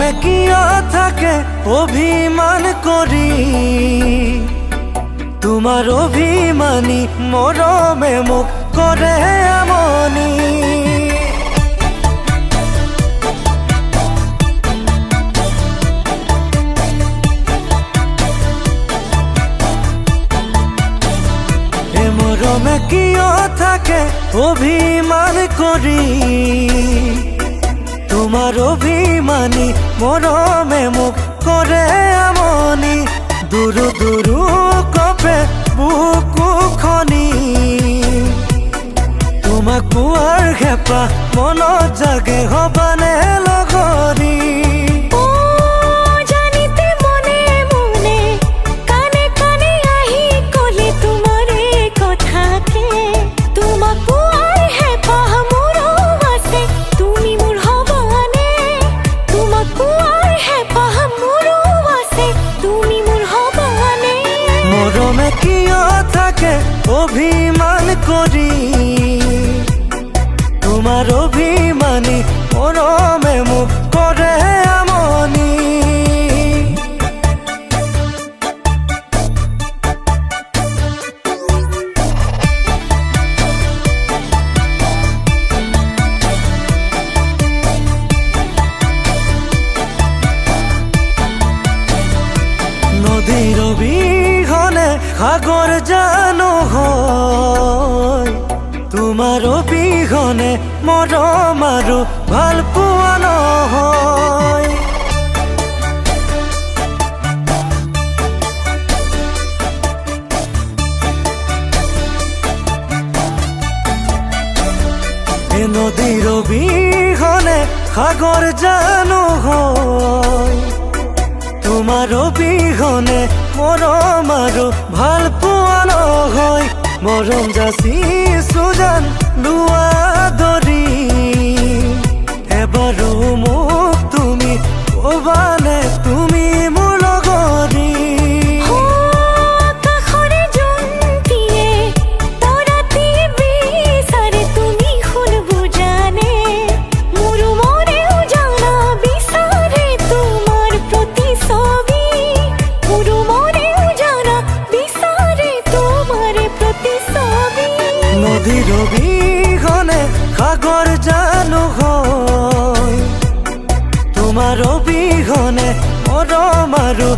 মৰমে কিয় থাকে অভিমান কৰি, তোমাৰ অভিমানী মৰমে মোক কৰে আমনি। মৰমে কিয় থাকে অভিমান কৰি, তোমাৰ অভিমানী মৰমে মোক কৰে আমনি। দুৰু দুৰু কপে বুকু খনি, তোমাক পোৱাৰ হেঁপাহ মনত জাগে হবানে লগৰী। মৰমে কিয় থাকে অভিমান কৰি, তোমাৰ অভিমানী মৰমে মোক কৰে আমনি। নদীৰ অবিহনে সাগৰ জানো হয়, তোমাৰ অবিহনে মৰম আৰু ভাল পোৱা নহয়। নদীৰ অবিহনে সাগৰ জানো হয়, তোমাৰ অবিহনে মৰম আৰু ভাল পোৱা নহয়। মৰম যাচিছো জান লোৱা ধৰি, এবাৰো মোক তুমি কবানে তুমি মোৰ লগৰী। নদীৰ অবিহনে সাগৰ জানো হয়, তোমাৰ অবিহনে মৰম আৰু